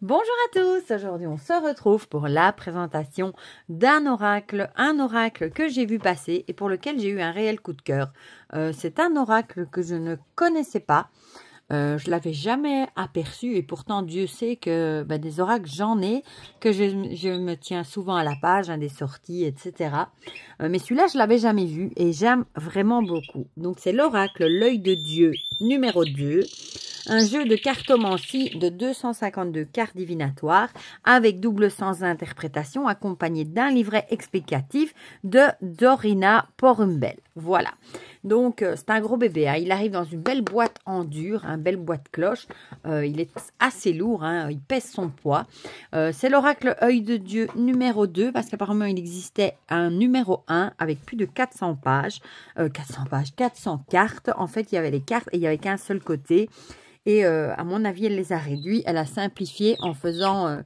Bonjour à tous, aujourd'hui on se retrouve pour la présentation d'un oracle, un oracle que j'ai vu passer et pour lequel j'ai eu un réel coup de cœur. C'est un oracle que je ne connaissais pas, je l'avais jamais aperçu et pourtant Dieu sait que des oracles j'en ai, que je me tiens souvent à la page, des sorties, etc. Mais celui-là je l'avais jamais vu et j'aime vraiment beaucoup. Donc c'est l'oracle L'œil de Dieu numéro 2. Un jeu de cartomancie de 252 cartes divinatoires avec double sens d'interprétation accompagné d'un livret explicatif de Dorina Porumbel. Voilà. Donc, c'est un gros bébé. Hein. Il arrive dans une belle boîte en dur, une belle boîte cloche. Il est assez lourd. Hein. Il pèse son poids. C'est l'oracle Œil de Dieu numéro 2 parce qu'apparemment, il existait un numéro 1 avec plus de 400 pages. 400 cartes. En fait, il y avait les cartes et il n'y avait qu'un seul côté. Et à mon avis, elle les a réduits. Elle a simplifié en faisant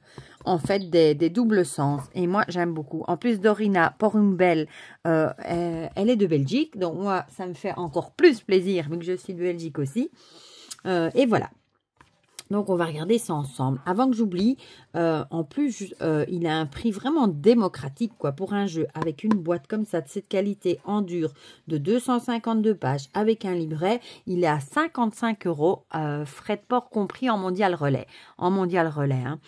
en fait des doubles sens. Et moi, j'aime beaucoup. En plus, Dorina Porumbel, elle est de Belgique. Donc moi, ça me fait encore plus plaisir vu que je suis de Belgique aussi. Et voilà. Donc, on va regarder ça ensemble. Avant que j'oublie, en plus, il a un prix vraiment démocratique quoi, pour un jeu avec une boîte comme ça, de cette qualité en dur, de 252 pages, avec un livret. Il est à 55 €, frais de port compris en mondial relais. En mondial relais. Hein.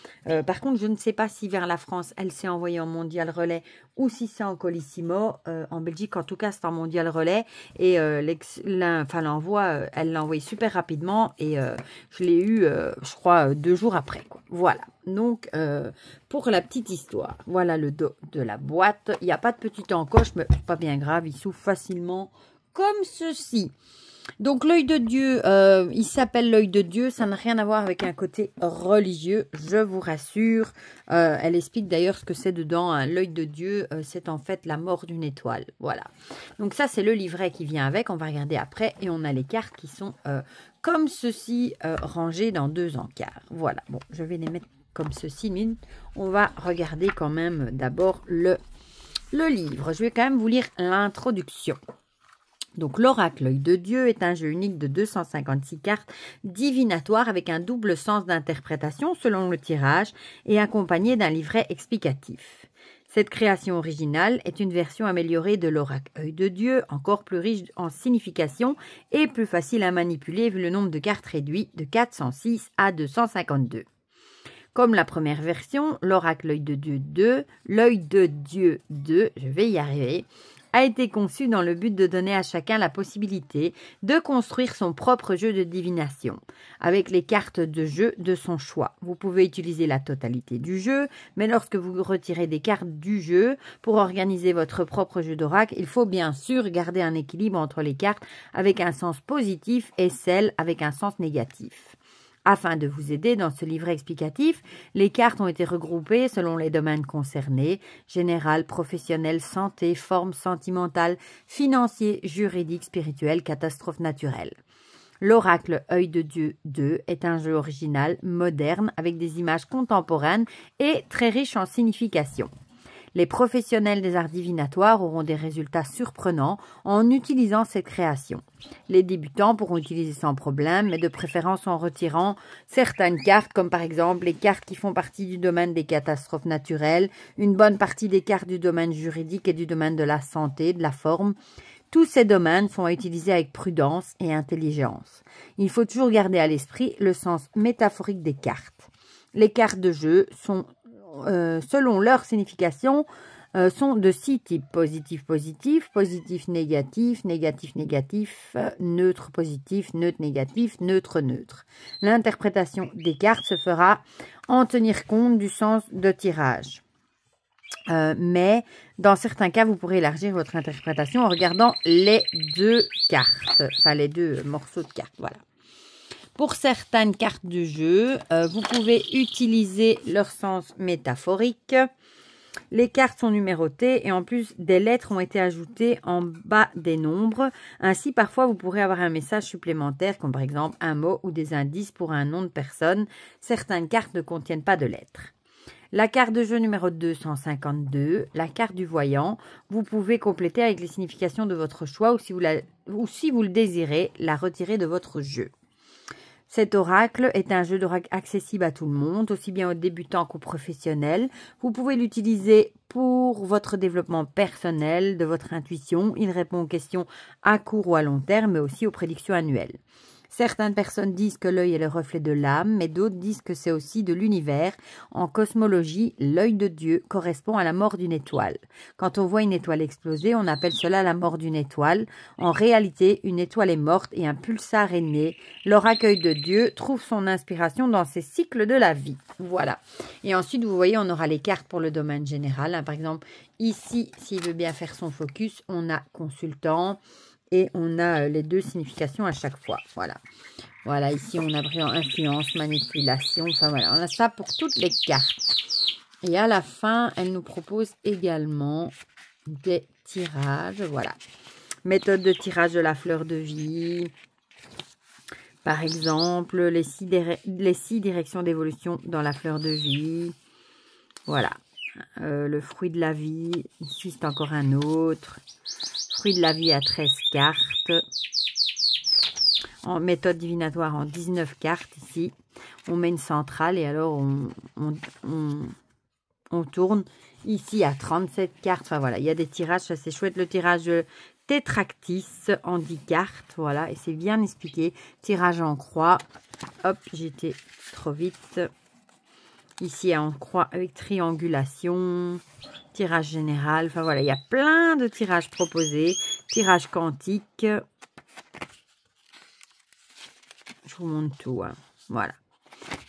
Par contre, je ne sais pas si vers la France, elle s'est envoyée en mondial relais ou si c'est en Colissimo. En Belgique, en tout cas, c'est en mondial relais. Et l'envoi, elle l'a envoyé super rapidement et je l'ai eu... je crois 2 jours après. Quoi. Voilà. Donc, pour la petite histoire, voilà le dos de la boîte. Il n'y a pas de petite encoche, mais pas bien grave. Il s'ouvre facilement comme ceci. Donc, l'œil de Dieu, il s'appelle l'œil de Dieu. Ça n'a rien à voir avec un côté religieux, je vous rassure. Elle explique d'ailleurs ce que c'est dedans. Hein. L'œil de Dieu, c'est en fait la mort d'une étoile. Voilà. Donc, ça, c'est le livret qui vient avec. On va regarder après. Et on a les cartes qui sont comme ceci, rangées dans 2 encarts. Voilà. Bon, je vais les mettre comme ceci. Mais on va regarder quand même d'abord le livre. Je vais quand même vous lire l'introduction. Donc, l'oracle L'œil de Dieu est un jeu unique de 256 cartes divinatoires avec un double sens d'interprétation selon le tirage et accompagné d'un livret explicatif. Cette création originale est une version améliorée de l'oracle Œil de Dieu, encore plus riche en signification et plus facile à manipuler vu le nombre de cartes réduit de 406 à 252. Comme la première version, l'oracle L'œil de Dieu 2, L'œil de Dieu 2, je vais y arriver, a été conçu dans le but de donner à chacun la possibilité de construire son propre jeu de divination, avec les cartes de jeu de son choix. Vous pouvez utiliser la totalité du jeu, mais lorsque vous retirez des cartes du jeu pour organiser votre propre jeu d'oracle, il faut bien sûr garder un équilibre entre les cartes avec un sens positif et celles avec un sens négatif. Afin de vous aider dans ce livret explicatif, les cartes ont été regroupées selon les domaines concernés, général, professionnel, santé, forme sentimentale, financier, juridique, spirituel, catastrophe naturelle. L'oracle Œil de Dieu 2 est un jeu original, moderne, avec des images contemporaines et très riche en signification. Les professionnels des arts divinatoires auront des résultats surprenants en utilisant cette création. Les débutants pourront utiliser sans problème, mais de préférence en retirant certaines cartes, comme par exemple les cartes qui font partie du domaine des catastrophes naturelles, une bonne partie des cartes du domaine juridique et du domaine de la santé, de la forme. Tous ces domaines sont à utiliser avec prudence et intelligence. Il faut toujours garder à l'esprit le sens métaphorique des cartes. Les cartes de jeu sont selon leur signification, sont de 6 types. Positif, positif, positif, négatif, négatif, négatif, neutre, positif, neutre, négatif, neutre, neutre. L'interprétation des cartes se fera en tenir compte du sens de tirage. Mais dans certains cas, vous pourrez élargir votre interprétation en regardant les 2 cartes, enfin les 2 morceaux de cartes, voilà. Pour certaines cartes du jeu, vous pouvez utiliser leur sens métaphorique. Les cartes sont numérotées et en plus, des lettres ont été ajoutées en bas des nombres. Ainsi, parfois, vous pourrez avoir un message supplémentaire, comme par exemple un mot ou des indices pour un nom de personne. Certaines cartes ne contiennent pas de lettres. La carte de jeu numéro 252, la carte du voyant, vous pouvez compléter avec les significations de votre choix ou si vous le désirez, la retirer de votre jeu. Cet oracle est un jeu d'oracle accessible à tout le monde, aussi bien aux débutants qu'aux professionnels. Vous pouvez l'utiliser pour votre développement personnel, de votre intuition. Il répond aux questions à court ou à long terme, mais aussi aux prédictions annuelles. Certaines personnes disent que l'œil est le reflet de l'âme, mais d'autres disent que c'est aussi de l'univers. En cosmologie, l'œil de Dieu correspond à la mort d'une étoile. Quand on voit une étoile exploser, on appelle cela la mort d'une étoile. En réalité, une étoile est morte et un pulsar est né. L'oracle de Dieu trouve son inspiration dans ces cycles de la vie. Voilà. Et ensuite, vous voyez, on aura les cartes pour le domaine général. Par exemple, ici, s'il veut bien faire son focus, on a consultant. Et on a les deux significations à chaque fois. Voilà. Voilà, ici on a brillant influence, manipulation. Enfin voilà, on a ça pour toutes les cartes. Et à la fin, elle nous propose également des tirages. Voilà. Méthode de tirage de la fleur de vie. Par exemple, les six directions d'évolution dans la fleur de vie. Voilà. Le fruit de la vie. Ici, c'est encore un autre. Fruit de la vie à 13 cartes. En méthode divinatoire en 19 cartes ici. On met une centrale et alors on tourne ici à 37 cartes. Enfin voilà, il y a des tirages, ça c'est chouette. Le tirage Tétractis en 10 cartes. Voilà, et c'est bien expliqué. Tirage en croix. Hop, j'étais trop vite. Ici en croix avec triangulation. Tirage général, enfin voilà, il y a plein de tirages proposés. Tirage quantique. Je vous montre tout, hein. Voilà.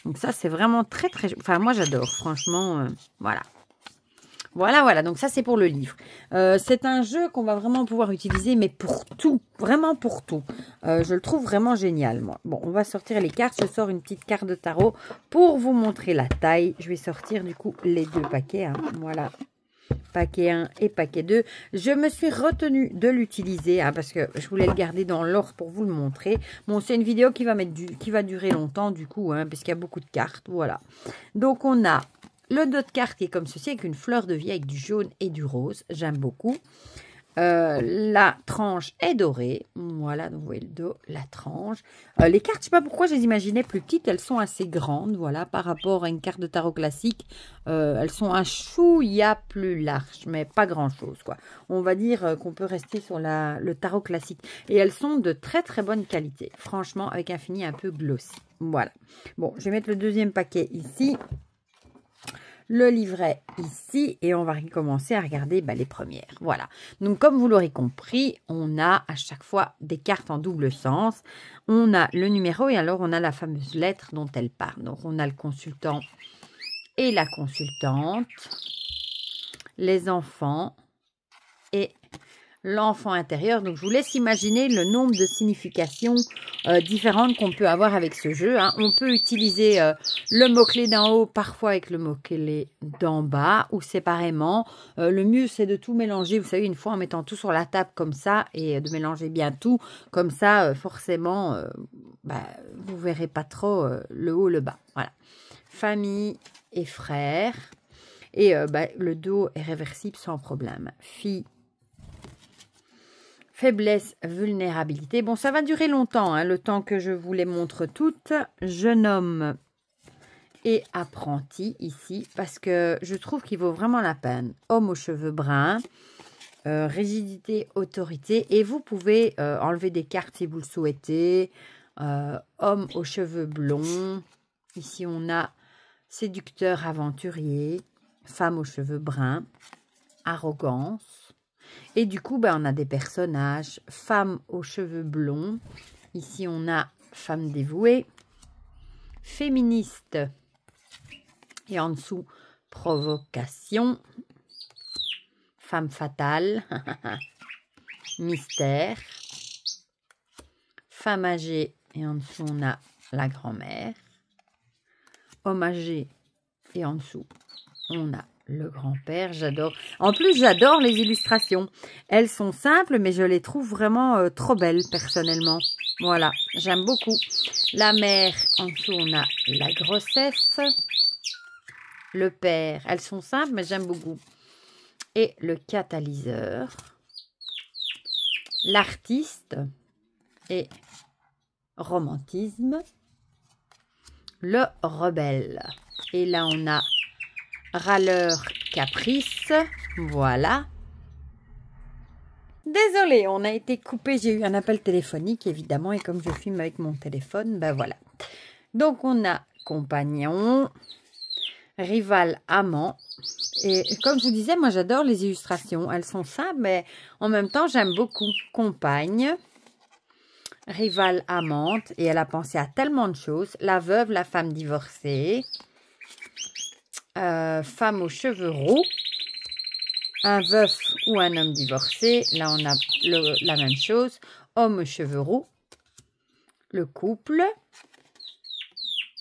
Donc ça, c'est vraiment très, très... Enfin, moi, j'adore, franchement, voilà. Voilà, donc ça, c'est pour le livre. C'est un jeu qu'on va vraiment pouvoir utiliser, mais pour tout, vraiment pour tout. Je le trouve vraiment génial, moi. Bon, on va sortir les cartes. Je sors une petite carte de tarot pour vous montrer la taille. Je vais sortir, du coup, les deux paquets, hein. Voilà. Paquet 1 et paquet 2. Je me suis retenue de l'utiliser parce que je voulais le garder dans l'ordre pour vous le montrer. Bon, c'est une vidéo qui va durer longtemps du coup, parce qu'il y a beaucoup de cartes. Voilà. Donc, on a le dos de carte qui est comme ceci avec une fleur de vie avec du jaune et du rose. J'aime beaucoup. La tranche est dorée. Voilà, donc vous voyez le dos, la tranche. Les cartes, je ne sais pas pourquoi je les imaginais plus petites. Elles sont assez grandes, voilà, par rapport à une carte de tarot classique. Elles sont un chouïa plus large, mais pas grand-chose, quoi. On va dire qu'on peut rester sur le tarot classique. Et elles sont de très, très bonne qualité. Franchement, avec un fini un peu glossy. Voilà. Bon, je vais mettre le deuxième paquet ici. Le livret ici et on va recommencer à regarder les premières. Voilà. Donc, comme vous l'aurez compris, on a à chaque fois des cartes en double sens. On a le numéro et alors on a la fameuse lettre dont elle parle. Donc, on a le consultant et la consultante, les enfants et l'enfant intérieur. Donc, je vous laisse imaginer le nombre de significations différentes qu'on peut avoir avec ce jeu, hein. On peut utiliser le mot-clé d'en haut, parfois avec le mot-clé d'en bas, ou séparément. Le mieux, c'est de tout mélanger, vous savez, une fois en mettant tout sur la table comme ça, et de mélanger bien tout. Comme ça, forcément, vous verrez pas trop le haut, le bas. Voilà. Famille et frères. Et le dos est réversible sans problème. Fille, faiblesse, vulnérabilité. Bon, ça va durer longtemps, hein, le temps que je vous les montre toutes. Jeune homme et apprenti ici, parce que je trouve qu'il vaut vraiment la peine. Homme aux cheveux bruns, rigidité, autorité. Et vous pouvez enlever des cartes si vous le souhaitez. Homme aux cheveux blonds. Ici, on a séducteur, aventurier. Femme aux cheveux bruns. Arrogance. Et du coup, on a des personnages. Femme aux cheveux blonds. Ici, on a femme dévouée. Féministe. Et en dessous, provocation. Femme fatale. Mystère. Femme âgée. Et en dessous, on a la grand-mère. Homme âgé. Et en dessous, on a le grand-père. J'adore. En plus, j'adore les illustrations. Elles sont simples, mais je les trouve vraiment trop belles, personnellement. Voilà, j'aime beaucoup. La mère, en dessous, on a la grossesse. Le père, elles sont simples, mais j'aime beaucoup. Et le catalyseur. L'artiste et romantisme. le rebelle. Et là, on a râleur, caprice. Voilà. Désolée, on a été coupé. J'ai eu un appel téléphonique, évidemment. Et comme je filme avec mon téléphone, ben voilà. Donc, on a compagnon, rival, amant. Et comme je vous disais, moi, j'adore les illustrations. Elles sont simples, mais en même temps, j'aime beaucoup. Compagne, rival, amante. Et elle a pensé à tellement de choses. La veuve, la femme divorcée. Femme aux cheveux roux. Un veuf ou un homme divorcé. Là, on a la même chose. Homme aux cheveux roux. Le couple.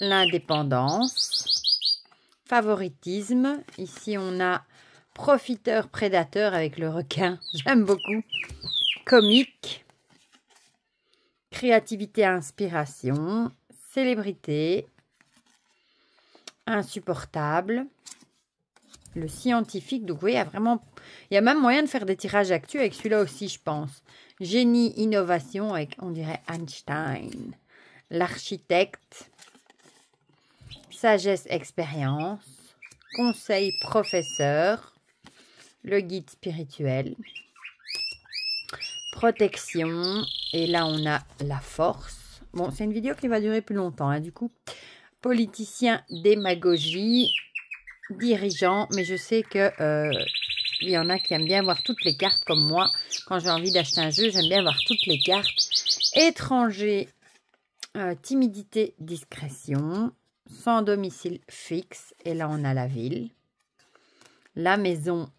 L'indépendance. Favoritisme. Ici, on a profiteur, prédateur avec le requin. J'aime beaucoup. Comique. Créativité, inspiration. Célébrité. Insupportable. Le scientifique. Donc, oui, il y a même moyen de faire des tirages actus avec celui-là aussi, je pense. Génie, innovation avec, on dirait, Einstein. L'architecte. Sagesse, expérience. Conseil, professeur. Le guide spirituel. Protection. Et là, on a la force. Bon, c'est une vidéo qui va durer plus longtemps, hein, du coup. Politicien, démagogie. Dirigeant. Mais je sais que il y en a qui aiment bien voir toutes les cartes comme moi. Quand j'ai envie d'acheter un jeu, j'aime bien voir toutes les cartes. Étranger. Timidité, discrétion. Sans domicile fixe. Et là, on a la ville. La maison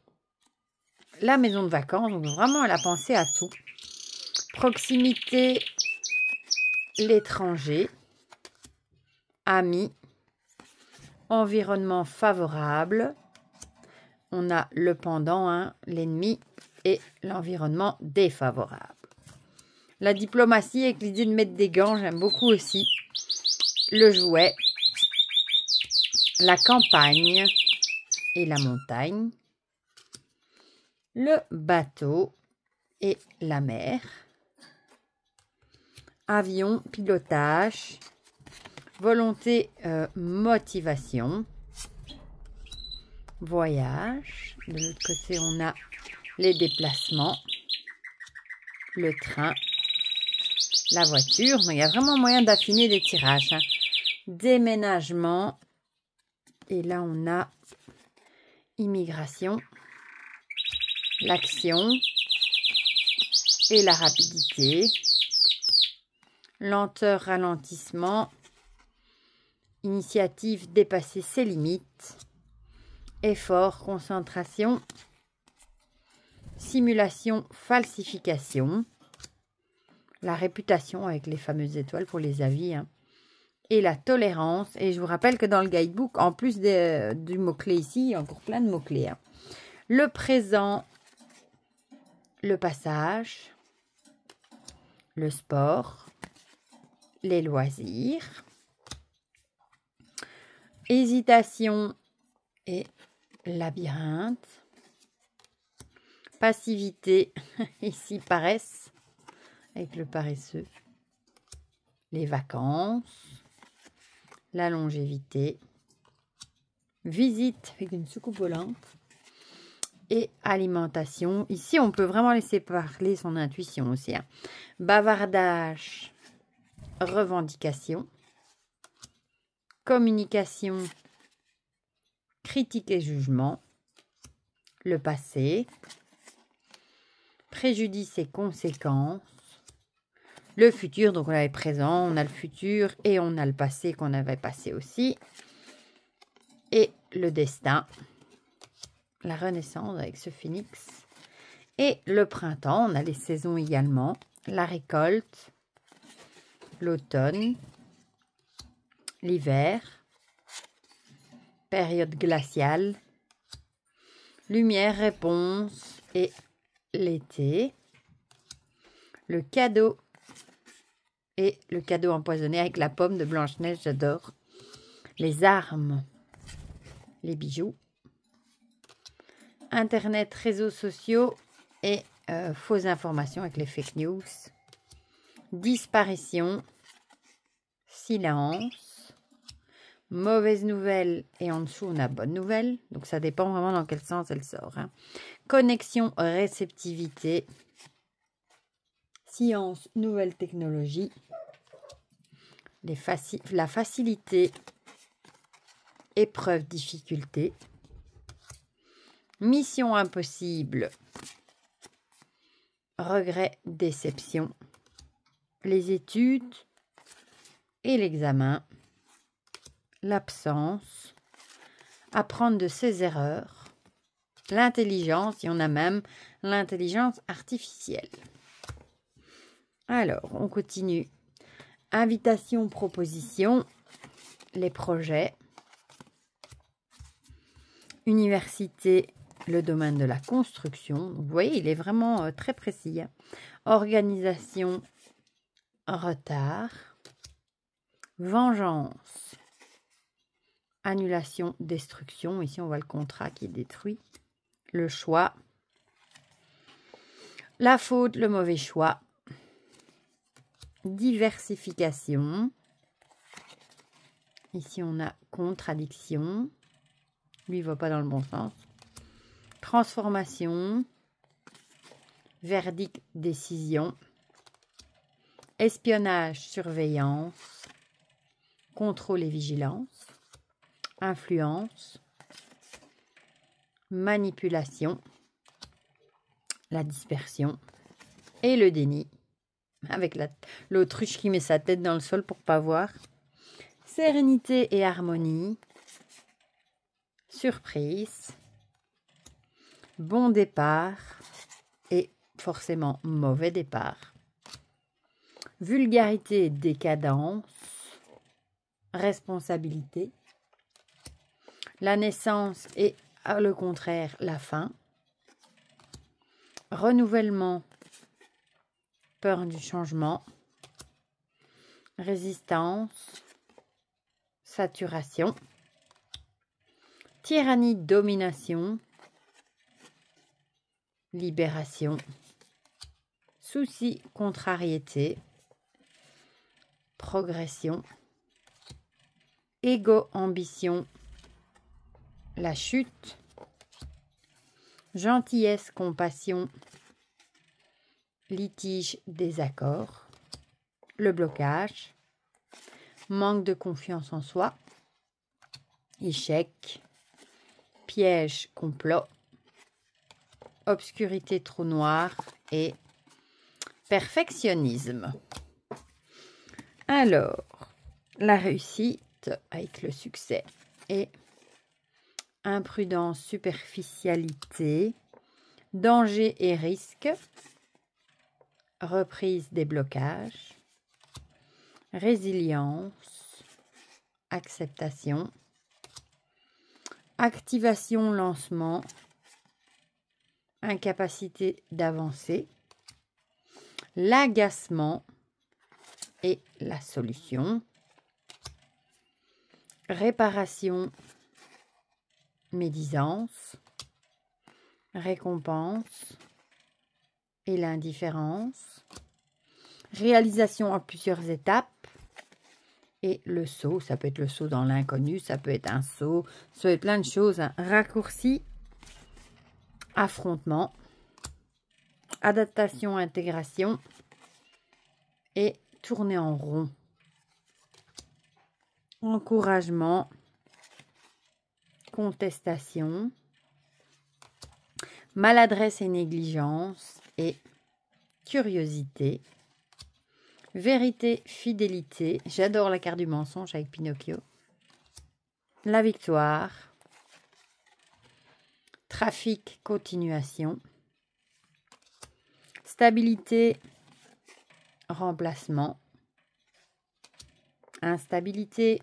de vacances. Donc, vraiment, elle a pensé à tout. Proximité. L'étranger. Ami. Environnement favorable. On a le pendant, hein, l'ennemi et l'environnement défavorable. La diplomatie avec l'idée de mettre des gants, j'aime beaucoup aussi. Le jouet. La campagne et la montagne. Le bateau et la mer. Avion, pilotage. Volonté, motivation. Voyage. De l'autre côté, on a les déplacements. Le train. La voiture. Il y a vraiment moyen d'affiner les tirages, hein. Déménagement. Et là, on a immigration. L'action. Et la rapidité. Lenteur, ralentissement. Initiative, dépasser ses limites. Effort, concentration. Simulation, falsification. La réputation avec les fameuses étoiles pour les avis, hein. Et la tolérance. Et je vous rappelle que dans le guidebook, en plus du mot-clé ici, il y a encore plein de mots-clés, hein. Le présent. Le passage. Le sport. Les loisirs. Hésitation et labyrinthe. Passivité, ici paresse, avec le paresseux. Les vacances. La longévité. Visite avec une soucoupe volante. Et alimentation. Ici, on peut vraiment laisser parler son intuition aussi, hein. Bavardage. Revendication. Communication, critique et jugement, le passé, préjudice et conséquences, le futur, donc on avait présent, on a le futur et on a le passé qu'on avait passé aussi, et le destin, la renaissance avec ce phénix, et le printemps, on a les saisons également, la récolte, l'automne, l'hiver, période glaciale, lumière, réponse et l'été, le cadeau et le cadeau empoisonné avec la pomme de Blanche-Neige, j'adore, les armes, les bijoux, internet, réseaux sociaux et fausses informations avec les fake news, disparition, silence, Mauvaise nouvelle et en dessous on a bonne nouvelle. Donc ça dépend vraiment dans quel sens elle sort. Hein. Connexion, réceptivité. Science, nouvelle technologie. La facilité. Épreuve, difficulté. Mission impossible. Regret, déception. Les études et l'examen. L'absence, apprendre de ses erreurs, l'intelligence, il y en a même l'intelligence artificielle. Alors, on continue. Invitation, proposition, les projets, université, le domaine de la construction. Vous voyez, il est vraiment très précis. Hein. Organisation, retard, vengeance. Annulation, destruction. Ici, on voit le contrat qui est détruit. Le choix. La faute, le mauvais choix. Diversification. Ici, on a contradiction. Lui, il ne va pas dans le bon sens. Transformation. Verdict, décision. Espionnage, surveillance. Contrôle et vigilance. Influence, manipulation, la dispersion et le déni. Avec l'autruche qui met sa tête dans le sol pour ne pas voir. Sérénité et harmonie. Surprise. Bon départ et forcément mauvais départ. Vulgarité et décadence. Responsabilité. La naissance et, le contraire, la fin. Renouvellement, peur du changement. Résistance, saturation. Tyrannie, domination. Libération. Souci, contrariété. Progression. Égo, ambition. La chute, gentillesse, compassion, litige, désaccord, le blocage, manque de confiance en soi, échec, piège, complot, obscurité, trou noir et perfectionnisme. Alors, la réussite avec le succès et imprudence, superficialité, danger et risque, reprise des blocages, résilience, acceptation, activation, lancement, incapacité d'avancer, l'agacement et la solution, réparation, médisance, récompense et l'indifférence, réalisation en plusieurs étapes et le saut, ça peut être le saut dans l'inconnu, ça peut être un saut, ça peut être plein de choses, un raccourci, affrontement, adaptation, intégration et tourner en rond, encouragement, contestation, maladresse et négligence et curiosité, vérité, fidélité. J'adore la carte du mensonge avec Pinocchio. La victoire, trafic, continuation, stabilité, remplacement, instabilité,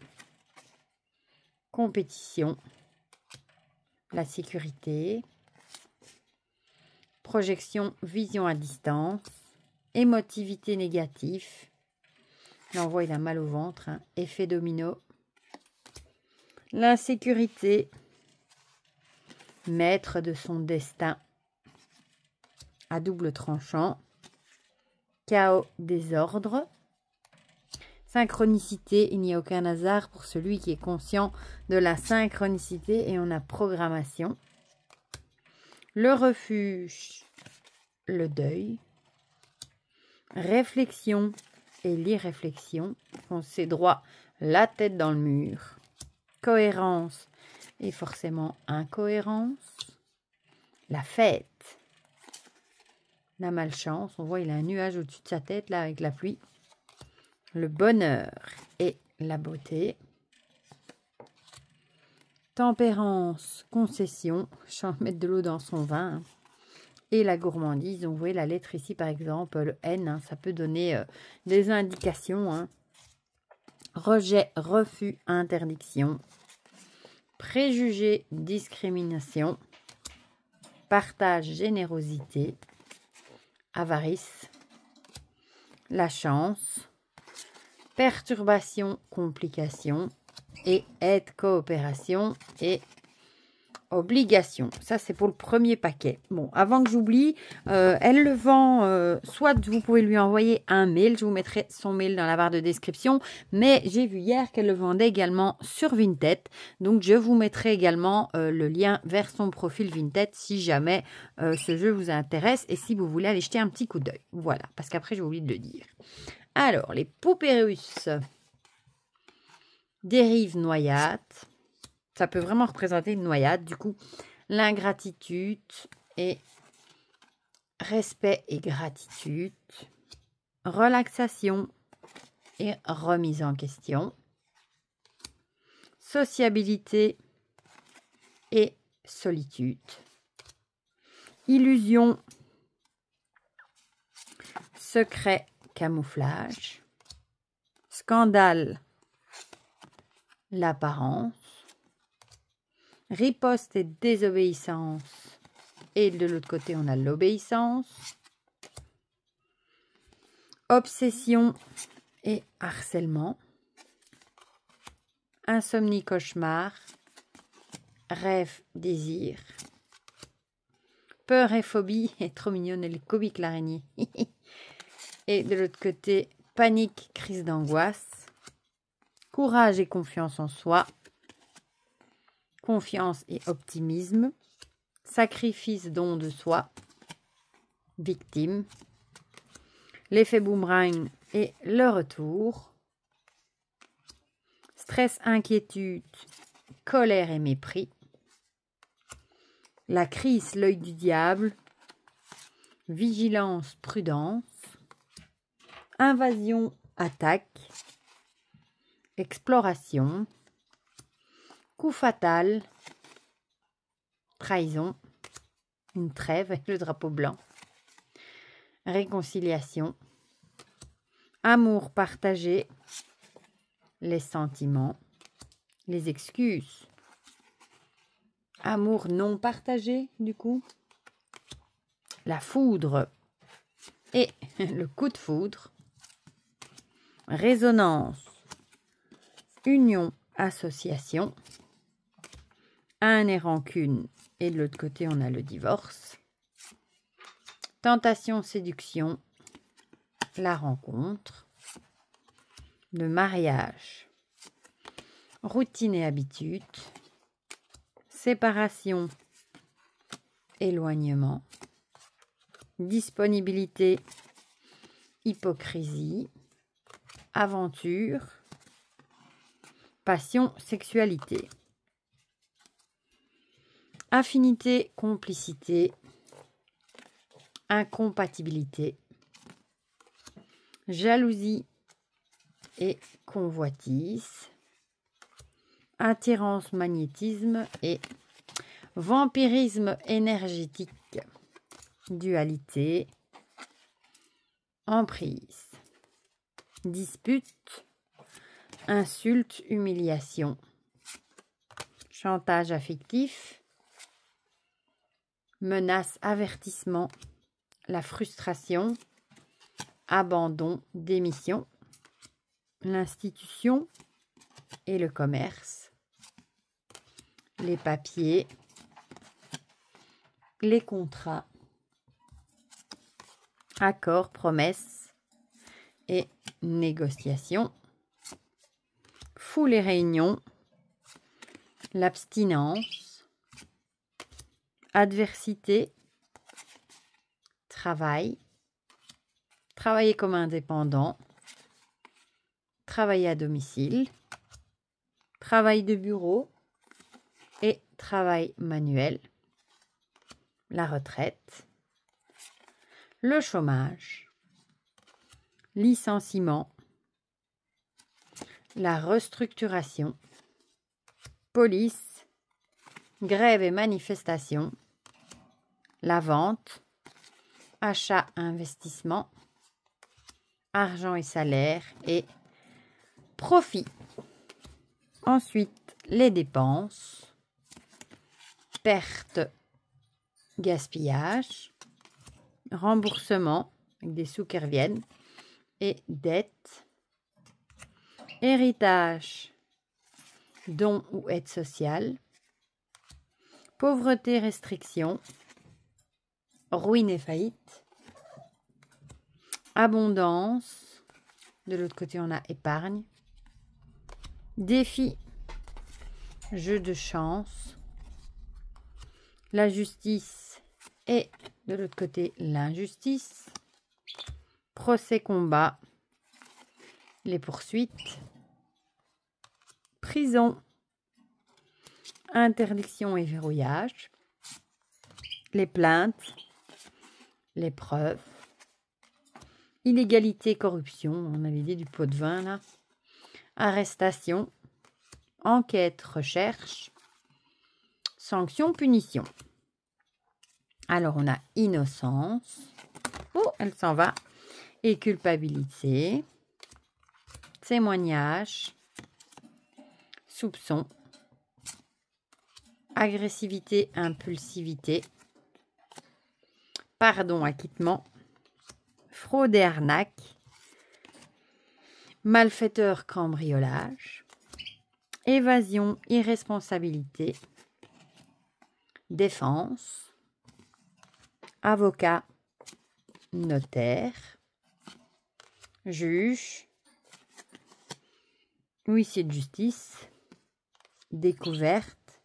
compétition, la sécurité, projection, vision à distance, émotivité négative, l'envoi il a mal au ventre, hein, effet domino, l'insécurité, maître de son destin, à double tranchant, chaos, désordre, Synchronicité, il n'y a aucun hasard pour celui qui est conscient de la synchronicité. Et on a programmation. Le refuge, le deuil. Réflexion et l'irréflexion. Foncer droit, la tête dans le mur. Cohérence et forcément incohérence. La fête. La malchance, on voit il a un nuage au-dessus de sa tête là avec la pluie. Le bonheur et la beauté. Tempérance, concession, mettre de l'eau dans son vin. Et la gourmandise, donc vous voyez la lettre ici par exemple, le N, hein, ça peut donner des indications. Hein. Rejet, refus, interdiction. Préjugé, discrimination. Partage, générosité. Avarice. La chance. Perturbation, complication. Et aide, coopération. Et obligation. Ça, c'est pour le premier paquet. Bon, avant que j'oublie, elle le vend, soit vous pouvez lui envoyer un mail, je vous mettrai son mail dans la barre de description, mais j'ai vu hier qu'elle le vendait également sur Vinted, donc je vous mettrai également le lien vers son profil Vinted si jamais ce jeu vous intéresse et si vous voulez aller jeter un petit coup d'œil. Voilà, parce qu'après j'ai oublié de le dire. Alors, les poupées russes. Dérive noyade. Ça peut vraiment représenter une noyade. Du coup, l'ingratitude et respect et gratitude. Relaxation et remise en question. Sociabilité et solitude. Illusion. Secret, camouflage. Scandale. L'apparence. Riposte et désobéissance. Et de l'autre côté, on a l'obéissance. Obsession et harcèlement. Insomnie, cauchemar. Rêve, désir. Peur et phobie. Et trop mignonne, elle est comique l'araignée. Et de l'autre côté, panique, crise d'angoisse. Courage et confiance en soi. Confiance et optimisme. Sacrifice, don de soi. Victime. L'effet boomerang et le retour. Stress, inquiétude, colère et mépris. La crise, l'œil du diable. Vigilance, prudence. Invasion, attaque. Exploration. Coup fatal. Trahison. Une trêve avec le drapeau blanc. Réconciliation. Amour partagé. Les sentiments. Les excuses. Amour non partagé, du coup. La foudre. Et le coup de foudre. Résonance. Union, association. Un et rancune. Et de l'autre côté, on a le divorce. Tentation, séduction. La rencontre. Le mariage. Routine et habitude. Séparation. Éloignement. Disponibilité. Hypocrisie. Aventure. Passion, sexualité. Affinité, complicité. Incompatibilité. Jalousie et convoitise. Attirance, magnétisme et vampirisme énergétique. Dualité. Emprise. Dispute. Insulte, humiliation. Chantage affectif. Menace, avertissement. La frustration. Abandon, démission. L'institution et le commerce. Les papiers. Les contrats. Accords, promesses et négociations. foule et réunion, l'abstinence, adversité, travail, travailler comme indépendant, travailler à domicile, travail de bureau et travail manuel, la retraite, le chômage, licenciement, la restructuration, police, grève et manifestation, la vente, achat, investissement, argent et salaire et profit. Ensuite, les dépenses, perte, gaspillage, remboursement, avec des sous qui reviennent, et dette, héritage, don ou aide sociale, pauvreté, restriction, ruine et faillite, abondance, de l'autre côté on a épargne, défi, jeu de chance, la justice et de l'autre côté l'injustice, procès-combat, les poursuites, prison, interdiction et verrouillage, les plaintes, les preuves, illégalité, corruption, on avait dit du pot de vin là, arrestation, enquête, recherche, sanction, punition. Alors on a innocence, oh elle s'en va, et culpabilité, témoignage, soupçon, agressivité, impulsivité, pardon, acquittement, fraude et arnaque, malfaiteur, cambriolage, évasion, irresponsabilité, défense, avocat, notaire, juge, huissier de justice, découverte,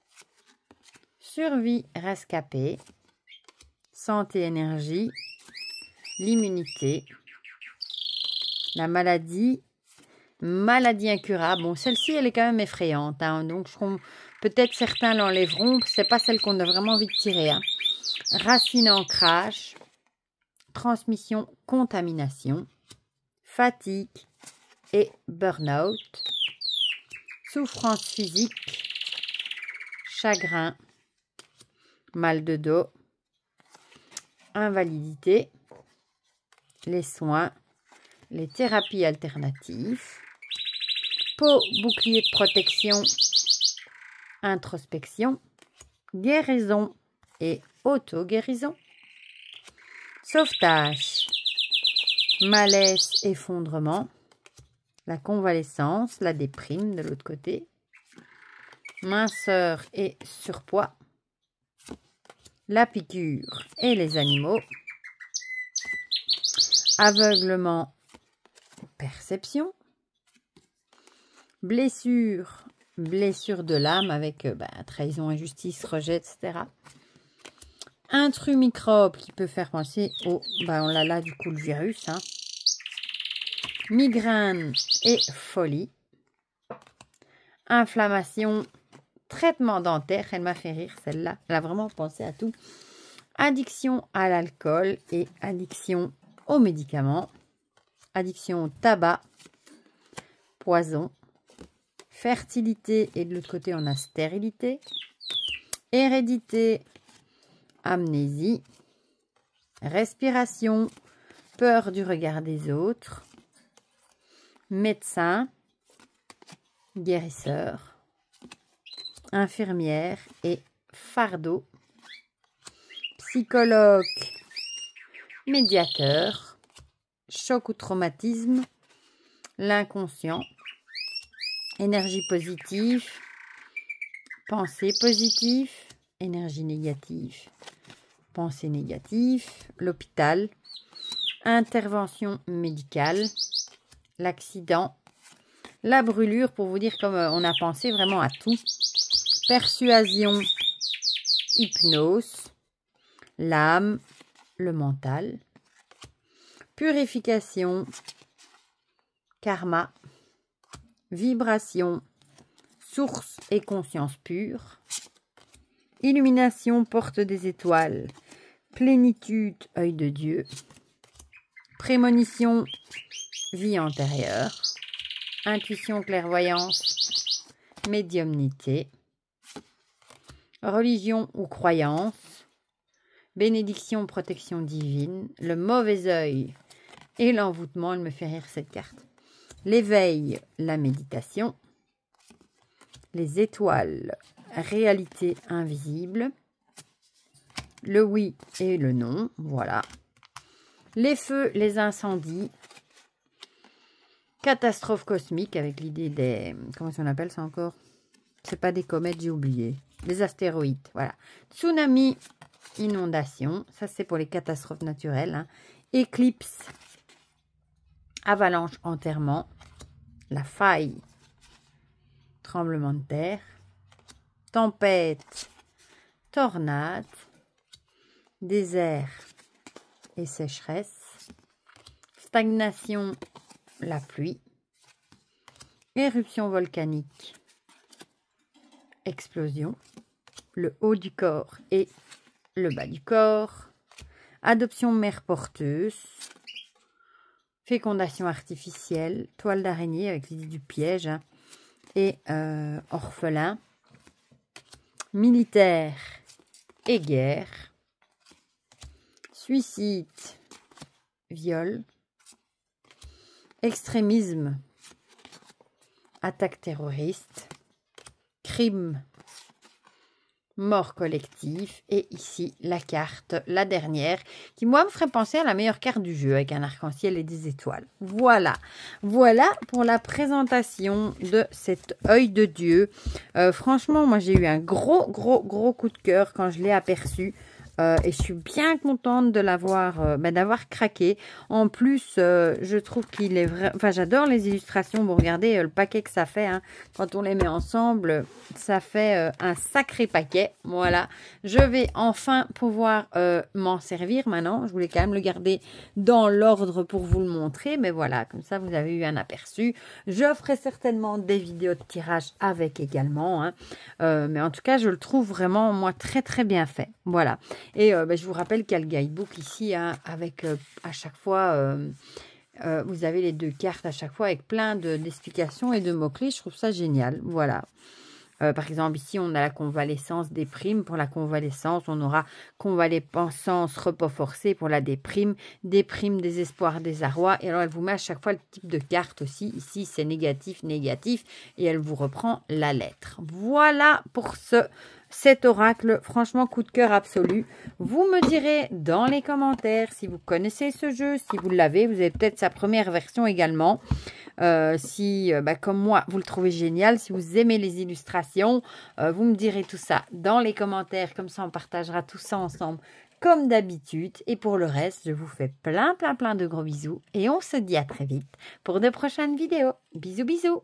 survie, rescapé, santé, énergie, l'immunité, la maladie, maladie incurable. Bon, celle-ci, elle est quand même effrayante, hein, donc peut-être certains l'enlèveront, c'est pas celle qu'on a vraiment envie de tirer. Hein. Racine, ancrage, transmission, contamination, fatigue et burn-out, souffrance physique, chagrin, mal de dos, invalidité, les soins, les thérapies alternatives, peau, bouclier de protection, introspection, guérison et auto-guérison, sauvetage, malaise, effondrement, la convalescence, la déprime de l'autre côté, minceur et surpoids, la piqûre et les animaux, aveuglement, perception, blessure, blessure de l'âme avec trahison, injustice, rejet, etc. Intrus microbe qui peut faire penser au, on l'a là du coup le virus, hein. Migraine et folie, inflammation, traitement dentaire, elle m'a fait rire celle-là, elle a vraiment pensé à tout, addiction à l'alcool et addiction aux médicaments, addiction au tabac, poison, fertilité et de l'autre côté on a stérilité, hérédité, amnésie, respiration, peur du regard des autres, médecin, guérisseur, infirmière et fardeau, psychologue, médiateur, choc ou traumatisme, l'inconscient, énergie positive, pensée positive, énergie négative, pensée négative, l'hôpital, intervention médicale, l'accident, La brûlure, pour vous dire comme on a pensé vraiment à tout. Persuasion, hypnose, l'âme, le mental. Purification, karma, vibration, source et conscience pure. Illumination, porte des étoiles, plénitude, œil de Dieu. Prémonition, vie antérieure. Intuition, clairvoyance, médiumnité. Religion ou croyance. Bénédiction, protection divine. Le mauvais œil et l'envoûtement. Elle me fait rire cette carte. L'éveil, la méditation. Les étoiles, réalité invisible. Le oui et le non, voilà. Les feux, les incendies. Catastrophe cosmique avec l'idée des... Comment on appelle ça encore? C'est pas des comètes, j'ai oublié. Des astéroïdes, voilà. Tsunami, inondation. Ça, c'est pour les catastrophes naturelles. Hein. Éclipse, avalanche, enterrement. La faille, tremblement de terre. Tempête, tornade. Désert et sécheresse. Stagnation, la pluie. Éruption volcanique, explosion. Le haut du corps et le bas du corps. Adoption mère porteuse. Fécondation artificielle. Toile d'araignée avec l'idée du piège. Hein, et orphelin. Militaire et guerre. Suicide, viol, extrémisme, attaque terroriste, crime, mort collective. Et ici, la carte, la dernière, qui moi me ferait penser à la meilleure carte du jeu avec un arc-en-ciel et des étoiles. Voilà, voilà pour la présentation de cet œil de Dieu. Franchement, moi j'ai eu un gros coup de cœur quand je l'ai aperçu. Et je suis bien contente de l'avoir, d'avoir craqué. En plus, je trouve qu'il est vrai. Enfin, j'adore les illustrations. Vous regardez le paquet que ça fait. Hein. Quand on les met ensemble, ça fait un sacré paquet. Voilà. Je vais enfin pouvoir m'en servir maintenant. Je voulais quand même le garder dans l'ordre pour vous le montrer. Mais voilà, comme ça, vous avez eu un aperçu. Je ferai certainement des vidéos de tirage avec également. Hein. Mais en tout cas, je le trouve vraiment, moi, très bien fait. Voilà. Et je vous rappelle qu'il y a le guidebook ici, hein, avec à chaque fois, vous avez les 2 cartes à chaque fois avec plein d'explications et de mots-clés. Je trouve ça génial. Voilà. Par exemple, ici, on a la convalescence, déprime. Pour la convalescence, on aura convalescence, repos forcé pour la déprime, désespoir, désarroi. Et alors, elle vous met à chaque fois le type de carte aussi. Ici, c'est négatif. Et elle vous reprend la lettre. Voilà pour cet oracle. Franchement, coup de cœur absolu. Vous me direz dans les commentaires si vous connaissez ce jeu, si vous l'avez. Vous avez peut-être sa première version également. Si, comme moi, vous le trouvez génial, si vous aimez les illustrations, vous me direz tout ça dans les commentaires. Comme ça, on partagera tout ça ensemble comme d'habitude. Et pour le reste, je vous fais plein de gros bisous. Et on se dit à très vite pour de prochaines vidéos. Bisous.